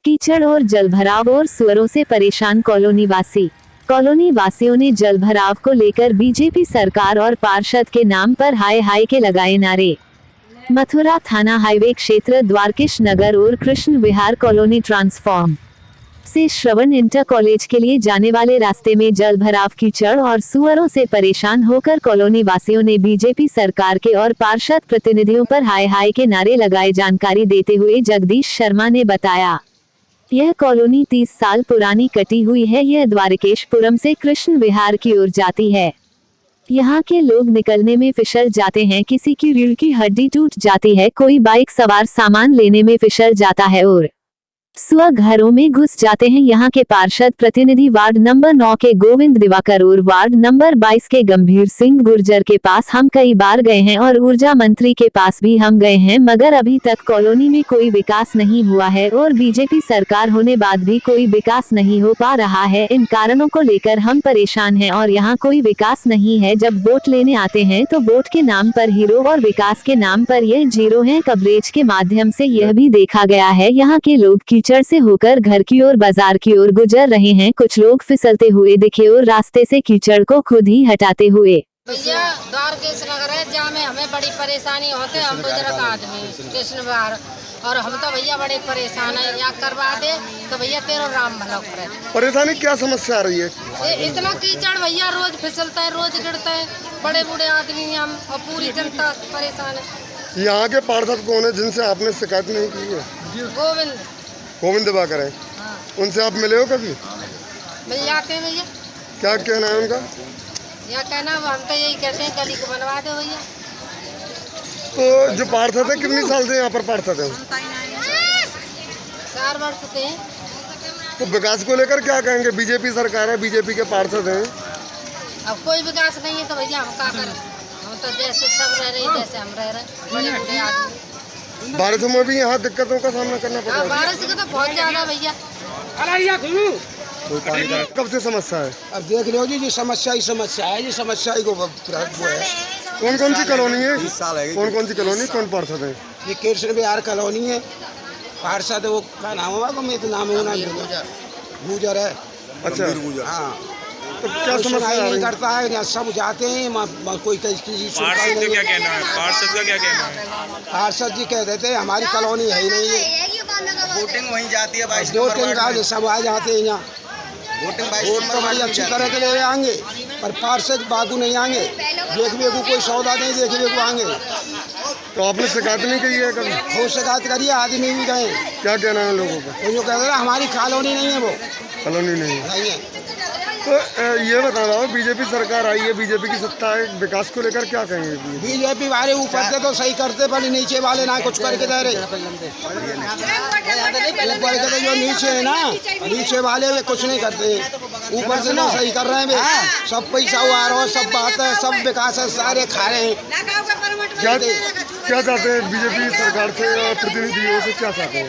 कीचड़ और जलभराव और सुअरों से परेशान कॉलोनी वासी। कॉलोनी वासियों ने जलभराव को लेकर बीजेपी सरकार और पार्षद के नाम पर हाय हाय के लगाए नारे। मथुरा थाना हाईवे क्षेत्र द्वारकेश नगर और कृष्ण विहार कॉलोनी ट्रांसफॉर्म से श्रवण इंटर कॉलेज के लिए जाने वाले रास्ते में जलभराव, कीचड़ और सुअरों से परेशान होकर कॉलोनी वासियों ने बीजेपी सरकार के और पार्षद प्रतिनिधियों पर हाय हाय के नारे लगाए। जानकारी देते हुए जगदीश शर्मा ने बताया, यह कॉलोनी 30 साल पुरानी कटी हुई है। यह द्वारकेशपुरम से कृष्ण विहार की ओर जाती है। यहाँ के लोग निकलने में फिसल जाते हैं, किसी की रीढ़ की हड्डी टूट जाती है, कोई बाइक सवार सामान लेने में फिसल जाता है और सुअर घरों में घुस जाते हैं। यहाँ के पार्षद प्रतिनिधि वार्ड नंबर 9 के गोविंद दिवाकर और वार्ड नंबर 22 के गंभीर सिंह गुर्जर के पास हम कई बार गए हैं और ऊर्जा मंत्री के पास भी हम गए हैं, मगर अभी तक कॉलोनी में कोई विकास नहीं हुआ है और बीजेपी सरकार होने बाद भी कोई विकास नहीं हो पा रहा है। इन कारणों को लेकर हम परेशान हैं और यहाँ कोई विकास नहीं है। जब वोट लेने आते हैं तो वोट के नाम पर हीरो और विकास के नाम पर यह जीरो है। कवरेज के माध्यम से यह भी देखा गया है, यहाँ के लोग कीचड़ से होकर घर की ओर, बाजार की ओर गुजर रहे हैं। कुछ लोग फिसलते हुए दिखे और रास्ते से कीचड़ को खुद ही हटाते हुए। भैया द्वारकेश नगर है जहाँ में हमें बड़ी परेशानी होते है। हम बुजुर्ग आदमी कृष्ण विहार और हम तो भैया बड़े परेशान है। यहाँ करवा दे तो भैया तेरो राम भला करे। परेशानी क्या समस्या आ रही है? इतना कीचड़ भैया रोज फिसलता है, रोज गिरता है। बड़े बूढ़े आदमी हम और पूरी जनता परेशान है। यहाँ के पार्षद कौन है जिनसे आपने शिकायत नहीं की है? गोविंद दिवाकर है। हाँ। उनसे आप मिले हो कभी? भैया आते हैं भैया। क्या कहना है उनका? या कहना हम तो यही कहते हैं गली को बनवा दो भैया। तो जो पार्षद है कितनी साल से यहाँ पर पार्षद है? 4 वर्ष से। तो विकास को लेकर क्या कहेंगे? बीजेपी सरकार है, बीजेपी के पार्षद हैं। अब कोई विकास नहीं है तो भैया हम क्या करें? हम तो जैसे सब रह रहे जैसे हम रह रहे, बड़े बूढ़े आदमी। बारिशों में भी यहाँ दिक्कतों का सामना करना पड़ रहा है। बारिश का तो बहुत ज्यादा भैया। कब से समस्या है? अब देख लो जी, समस्या ही समस्या है। ये समस्या ही को वो है। कौन कौन सी कॉलोनी है? 20 साल है। कौन कौन सी कॉलोनी, कौन पार्षद है? ये कृष्ण विहार कॉलोनी है। पार्षद वो क्या नाम होगा? मैं तो नाम है ना, गुजर है। अच्छा, हाँ। तो क्या समस्या नहीं करता है, यहाँ सब जाते हैं। कोई किसी पार्षद का क्या कहना है? पार्षद का क्या कहना है? पार्षद जी कह देते हैं हमारी कॉलोनी है ही नहीं है। वोटिंग वहीं जाती है। वोटिंग का सब आ जाते हैं यहाँ। वोट तो बड़ी अच्छी तरह के ले आएंगे, पर पार्षद बागू नहीं आएंगे। देख बेगू कोई सौदा नहीं, देख बेगू आएंगे। तो आपने शिकायत नहीं की है कभी? बहुत शिकायत करिए, आदमी भी गए। क्या कहना है लोगों का? जो कह रहा हमारी कॉलोनी नहीं है, वो कॉलोनी नहीं है। नहीं है। तो ये बता रहा हूँ, बीजेपी सरकार आई है, बीजेपी की सत्ता है, विकास को लेकर क्या कहेंगे? बीजेपी वाले ऊपर से तो सही करते, पर नीचे वाले ना कुछ करके दे रहे। ऊपर के जो नीचे है ना, नीचे वाले वे कुछ नहीं करते। ऊपर से ना सही कर रहे हैं वे। सब पैसा आ रहा है, सब बात है, सब विकास है, सारे खा रहे हैं। क्या चाहते हैं बीजेपी सरकार से और प्रतिनिधियों से? क्या चाहते हैं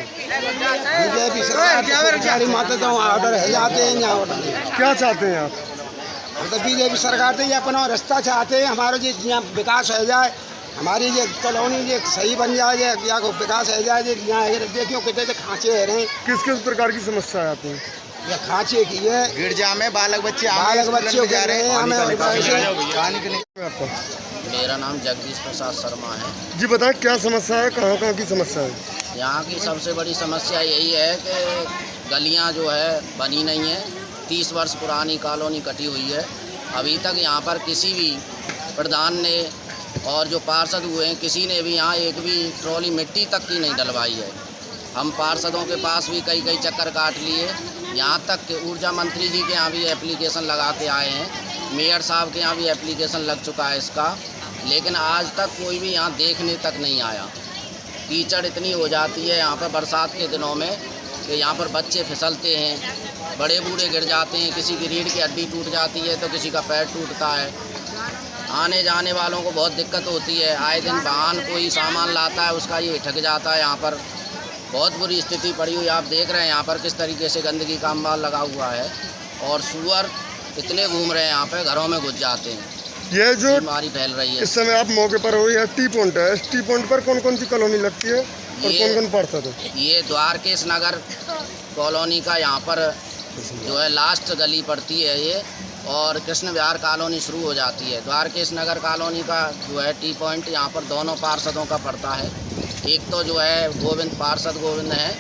बीजेपी सरकार? माता तो ऑर्डर है, जाते हैं यहाँ ऑर्डर। क्या चाहते हैं आप? हम तो बीजेपी सरकार से ये अपना रास्ता चाहते हैं। हमारा जो यहाँ विकास हो जाए, हमारी ये कॉलोनी ये सही बन जाए, या विकास हो जाए। यहाँ देखियो कितने खांचे है रहे। किस किस प्रकार की समस्या आती है? ये खांचे की है, गिरजा में बालक बच्चे जा रहे हैं। मेरा नाम जगदीश प्रसाद शर्मा है। जी बताएं, क्या समस्या है? कहाँ कहाँ की समस्या है? यहाँ की सबसे बड़ी समस्या यही है कि गलियाँ जो है बनी नहीं है। 30 वर्ष पुरानी कॉलोनी कटी हुई है। अभी तक यहाँ पर किसी भी प्रधान ने और जो पार्षद हुए हैं, किसी ने भी यहाँ एक भी ट्रॉली मिट्टी तक की नहीं डलवाई है। हम पार्षदों के पास भी कई चक्कर काट लिए। यहाँ तक कि ऊर्जा मंत्री जी के यहाँ भी एप्लीकेशन लगा के आए हैं। मेयर साहब के यहाँ भी एप्लीकेशन लग चुका है इसका, लेकिन आज तक कोई भी यहाँ देखने तक नहीं आया। कीचड़ इतनी हो जाती है यहाँ पर बरसात के दिनों में कि यहाँ पर बच्चे फिसलते हैं, बड़े बूढ़े गिर जाते हैं। किसी की रीढ़ की हड्डी टूट जाती है तो किसी का पैर टूटता है। आने जाने वालों को बहुत दिक्कत होती है। आए दिन वाहन कोई सामान लाता है, उसका ये ठग जाता है। यहाँ पर बहुत बुरी स्थिति पड़ी हुई। आप देख रहे हैं यहाँ पर किस तरीके से गंदगी का अंबार लगा हुआ है और सुअर इतने घूम रहे हैं यहाँ पे, घरों में घुस जाते हैं। ये जो बीमारी फैल रही है। इस समय आप मौके पर हो, यह टी पॉइंट है। इस टी पॉइंट पर कौन कौन सी कॉलोनी लगती है? और कौन कौन पार्षद है? ये द्वारकेश नगर कॉलोनी का यहाँ पर जो है लास्ट गली पड़ती है ये, और कृष्ण विहार कॉलोनी शुरू हो जाती है। द्वारकेश नगर कॉलोनी का जो है टी पॉइंट यहाँ पर दोनों पार्षदों का पड़ता है। एक तो जो है पार्षद गोविंद हैं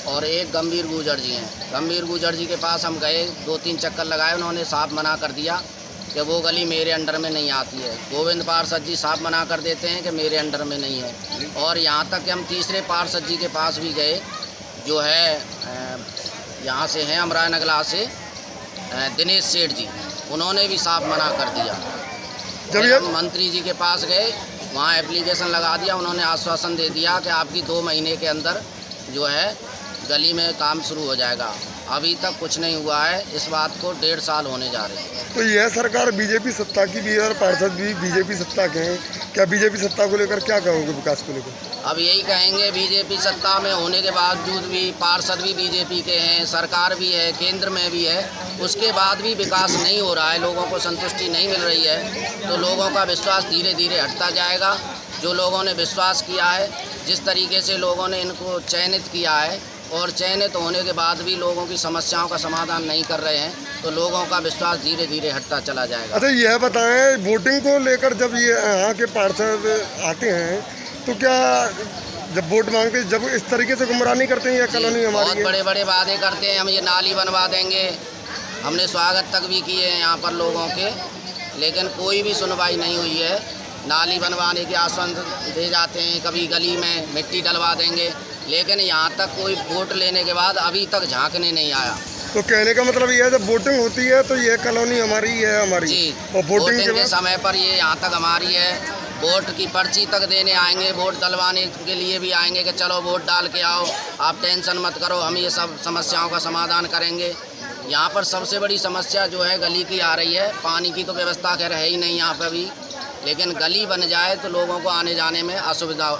और एक गंभीर गुजर जी हैं। गंभीर गुजर जी के पास हम गए, 2-3 चक्कर लगाए, उन्होंने साफ मना कर दिया कि वो गली मेरे अंडर में नहीं आती है। गोविंद पार्षद जी साफ मना कर देते हैं कि मेरे अंडर में नहीं है। और यहाँ तक कि हम तीसरे पार्षद जी के पास भी गए, जो है यहाँ से हैं अमराय नगला से दिनेश सेठ जी, उन्होंने भी साफ मना कर दिया। जब हम मंत्री जी के पास गए, वहाँ एप्लीकेशन लगा दिया, उन्होंने आश्वासन दे दिया कि आपकी 2 महीने के अंदर जो है गली में काम शुरू हो जाएगा। अभी तक कुछ नहीं हुआ है, इस बात को 1.5 साल होने जा रहे हैं। तो यह सरकार बीजेपी सत्ता की भी है और पार्षद भी बीजेपी सत्ता के हैं, क्या बीजेपी सत्ता को लेकर क्या कहोगे, विकास को लेकर? अब यही कहेंगे, बीजेपी सत्ता में होने के बावजूद भी पार्षद भी बीजेपी के हैं, सरकार भी है, केंद्र में भी है, उसके बाद भी विकास नहीं हो रहा है, लोगों को संतुष्टि नहीं मिल रही है, तो लोगों का विश्वास धीरे धीरे हटता जाएगा। जो लोगों ने विश्वास किया है, जिस तरीके से लोगों ने इनको चयनित किया है, और चयनित होने के बाद भी लोगों की समस्याओं का समाधान नहीं कर रहे हैं, तो लोगों का विश्वास धीरे धीरे हटता चला जाएगा। अच्छा, यह बताएं, वोटिंग को लेकर जब ये यहाँ के पार्षद आते हैं तो क्या जब वोट मांगते, जब इस तरीके से गुमराह नहीं करते हैं, यह कॉलोनी हमारी बहुत है? बड़े बड़े वादे करते हैं, हम ये नाली बनवा देंगे, हमने स्वागत तक भी किए हैं यहाँ पर लोगों के, लेकिन कोई भी सुनवाई नहीं हुई है। नाली बनवाने के आश्वासन दे जाते हैं, कभी गली में मिट्टी डलवा देंगे, लेकिन यहाँ तक कोई वोट लेने के बाद अभी तक झांकने नहीं आया। तो कहने का मतलब ये है, जब वोटिंग होती है तो ये कॉलोनी हमारी है, हमारी जी, और वोटिंग के समय पर ये यहाँ तक हमारी है। वोट की पर्ची तक देने आएंगे, वोट डलवाने के लिए भी आएंगे कि चलो वोट डाल के आओ, आप टेंशन मत करो, हम ये सब समस्याओं का समाधान करेंगे। यहाँ पर सबसे बड़ी समस्या जो है गली की आ रही है। पानी की तो व्यवस्था खैर है ही नहीं यहाँ पर भी, लेकिन गली बन जाए तो लोगों को आने जाने में असुविधा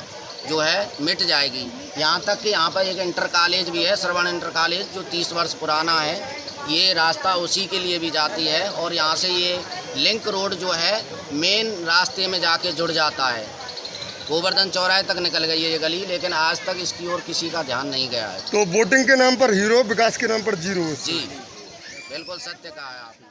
जो है मिट जाएगी। यहाँ तक कि यहाँ पर एक इंटर कॉलेज भी है, श्रवण इंटर कॉलेज, जो 30 वर्ष पुराना है। ये रास्ता उसी के लिए भी जाती है, और यहाँ से ये लिंक रोड जो है मेन रास्ते में जाके जुड़ जाता है। गोवर्धन चौराहे तक निकल गई है ये गली, लेकिन आज तक इसकी ओर किसी का ध्यान नहीं गया है। तो वोटिंग के नाम पर हीरो, विकास के नाम पर जीरो। जी, बिल्कुल सत्य कहा है आपने।